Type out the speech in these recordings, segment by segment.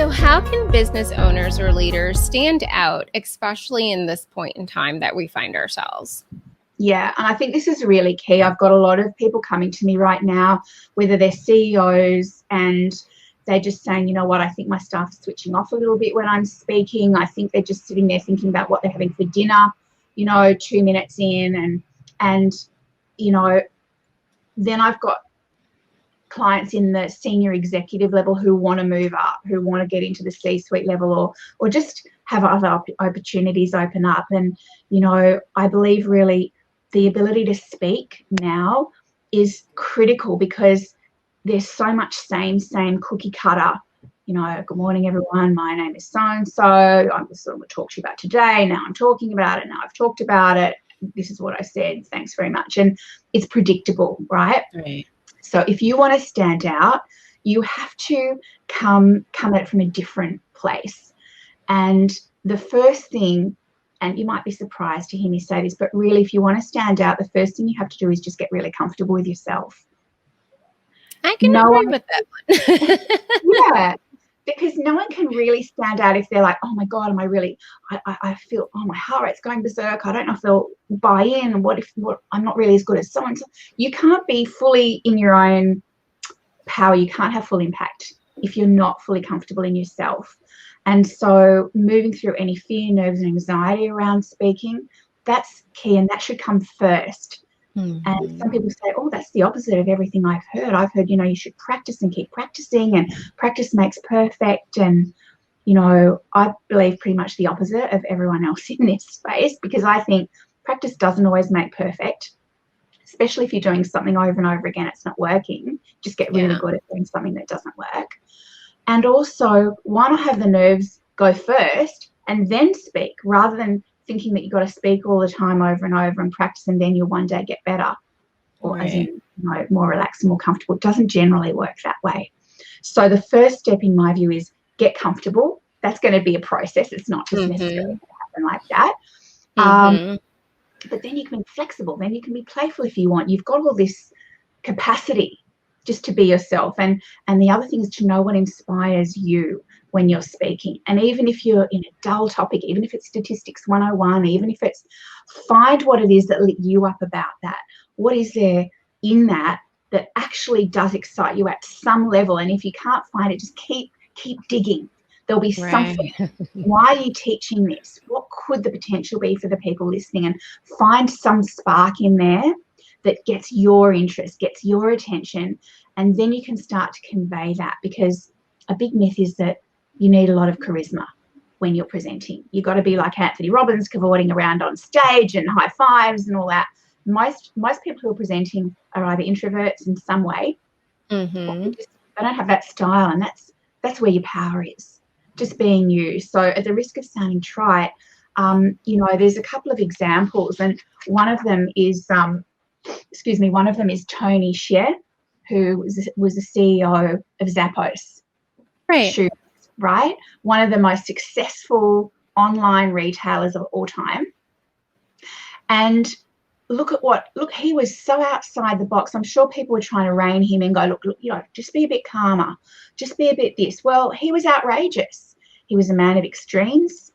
So how can business owners or leaders stand out, especially in this point in time that we find ourselves? Yeah, and I think this is really key. I've got a lot of people coming to me right now, whether they're CEOs and they're just saying, you know what, I think my staff is switching off a little bit when I'm speaking. I think they're just sitting there thinking about what they're having for dinner, 2 minutes in. And then I've got clients in the senior executive level who want to move up, who want to get into the C-suite level or just have other opportunities open up. And, I believe really the ability to speak now is critical because there's so much same cookie cutter. Good morning, everyone. My name is so-and-so. I'm just going to talk to you about today. Now I'm talking about it. Now I've talked about it. This is what I said. Thanks very much. And it's predictable, right? Right. So if you want to stand out, you have to come at it from a different place. And the first thing, and you might be surprised to hear me say this, but really if you want to stand out, the first thing you have to do is just get really comfortable with yourself. I can agree with that one. Yeah, because no one can really stand out if they're like, oh my God, I feel, oh, my heart rate's going berserk. I don't know if they'll buy in. What I'm not really as good as so-and-so. You can't be fully in your own power. You can't have full impact if you're not fully comfortable in yourself. And so moving through any fear, nerves and anxiety around speaking, that's key, and that should come first. Mm-hmm. And some people say, oh, that's the opposite of everything I've heard. I've heard, you should practice and keep practicing, and practice makes perfect. And, I believe pretty much the opposite of everyone else in this space, because I think practice doesn't always make perfect, especially if you're doing something over and over again, it's not working. Just get really good at doing something that doesn't work. And also, why not have the nerves go first and then speak, rather than thinking that you've got to speak all the time over and over and practice and then you'll one day get better, or as in, more relaxed and more comfortable. It doesn't generally work that way. So the first step in my view is get comfortable. That's going to be a process. It's not just necessarily going to happen like that. But then you can be flexible. Then you can be playful if you want. You've got all this capacity just to be yourself. And the other thing is to know what inspires you when you're speaking. And even if you're in a dull topic, even if it's statistics 101, even if it's, find what it is that lit you up about that. What is there in that actually does excite you at some level? And if you can't find it, just keep digging. There'll be something. Why are you teaching this? What could the potential be for the people listening? And find some spark in there that gets your interest, gets your attention, and then you can start to convey that, because a big myth is that you need a lot of charisma when you're presenting. You've got to be like Anthony Robbins, cavorting around on stage and high fives and all that. Most people who are presenting are either introverts in some way, or they don't have that style, and that's where your power is, just being you. So at the risk of sounding trite, there's a couple of examples, and one of them is Tony Hsieh, who was the CEO of Zappos. Right. Shoes, right? One of the most successful online retailers of all time. And look, he was so outside the box. I'm sure people were trying to rein him and go, look, just be a bit calmer, just be a bit this. Well, he was outrageous. He was a man of extremes.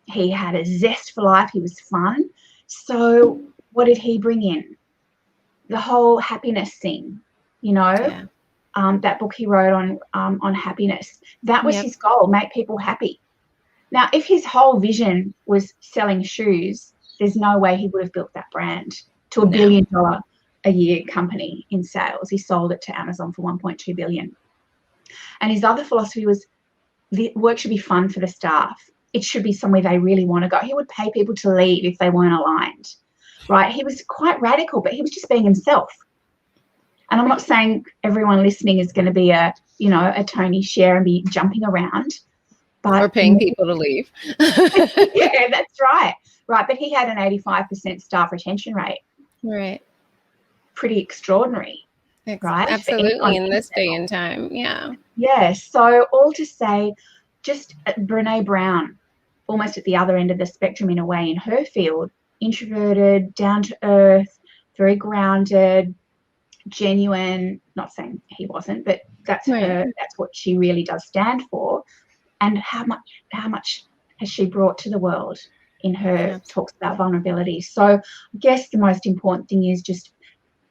He had a zest for life. He was fun. So what did he bring in? The whole happiness thing, that book he wrote on happiness. That was his goal, make people happy. Now, if his whole vision was selling shoes, there's no way he would have built that brand to $1 billion a year company in sales. He sold it to Amazon for $1.2 billion. And his other philosophy was the work should be fun for the staff. It should be somewhere they really want to go. He would pay people to leave if they weren't aligned, right? He was quite radical, but he was just being himself. And I'm not saying everyone listening is going to be a Tony Hsieh and be jumping around. But or paying people to leave. Yeah, that's right. Right, but he had an 85% staff retention rate. Right. Pretty extraordinary, right? Absolutely, in this day and time, yeah. Yeah, so all to say, just Brene Brown, almost at the other end of the spectrum in a way in her field, introverted, down to earth, very grounded, genuine, not saying he wasn't, but that's her, that's what she really does stand for. and how much has she brought to the world in her Absolutely. talks about vulnerability. So I guess the most important thing is just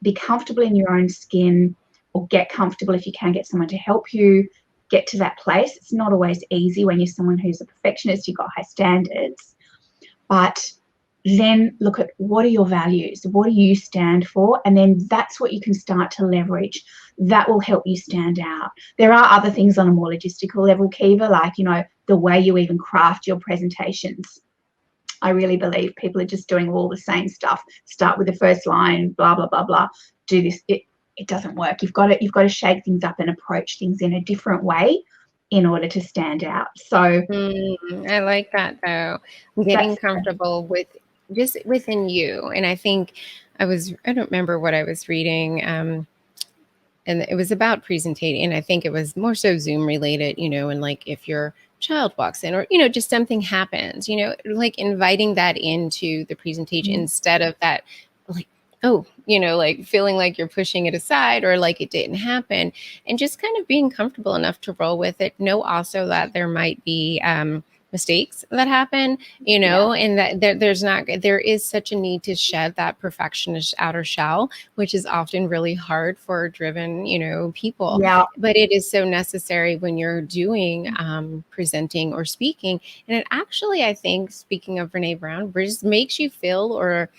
be comfortable in your own skin, or get comfortable if you can get someone to help you get to that place. It's not always easy when you're someone who's a perfectionist, you've got high standards, but then look at what are your values, what do you stand for, and then that's what you can start to leverage. That will help you stand out. There are other things on a more logistical level, Kiva, like, the way you even craft your presentations. I really believe people are just doing all the same stuff. Start with the first line, blah, blah, blah, blah. Do this. It doesn't work. You've got to shake things up and approach things in a different way in order to stand out. So I like that though. Getting that's comfortable with just within you. And I think I don't remember what I was reading. And it was about presenting. And I think it was more so Zoom related, and like if your child walks in or, just something happens, like inviting that into the presentation instead of that, like, oh, like feeling like you're pushing it aside or like it didn't happen, and just kind of being comfortable enough to roll with it. Know also that there might be mistakes that happen, yeah, and that there is such a need to shed that perfectionist outer shell, which is often really hard for driven, people. yeah, But it is so necessary when you're doing presenting or speaking. And it actually, I think, speaking of Brene Brown, just makes you feel or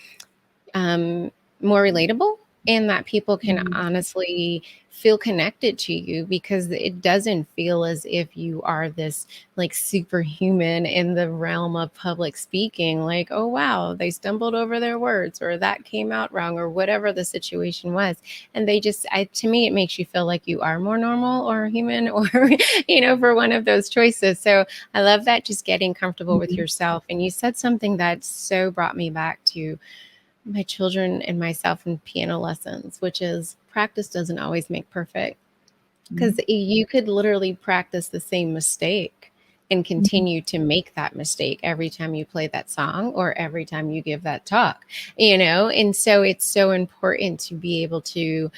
um, more relatable, and that people can honestly feel connected to you because it doesn't feel as if you are this like superhuman in the realm of public speaking, like, oh wow, they stumbled over their words or that came out wrong or whatever the situation was. And to me it makes you feel like you are more normal or human or for one of those choices. So I love that, just getting comfortable with yourself. And you said something that so brought me back to my children and myself in piano lessons, which is practice doesn't always make perfect. Because you could literally practice the same mistake and continue to make that mistake every time you play that song or every time you give that talk, And so it's so important to be able to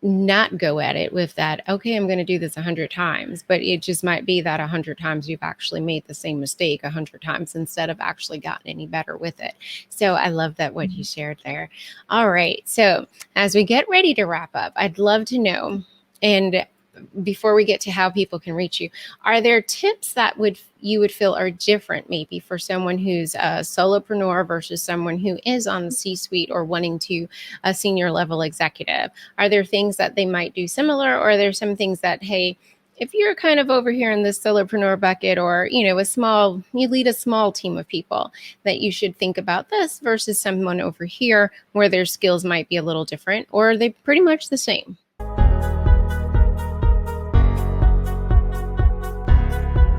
not go at it with that, okay, I'm going to do this 100 times, but it just might be that 100 times you've actually made the same mistake 100 times instead of actually gotten any better with it. So I love that what you shared there. All right. So as we get ready to wrap up, I'd love to know, and before we get to how people can reach you, are there tips that you would feel are different maybe for someone who's a solopreneur versus someone who is on the C-suite or wanting to a senior level executive? Are there things that they might do similar, or are there some things that, hey, if you're kind of over here in this solopreneur bucket, or you lead a small team of people, that you should think about this versus someone over here where their skills might be a little different, or are they pretty much the same?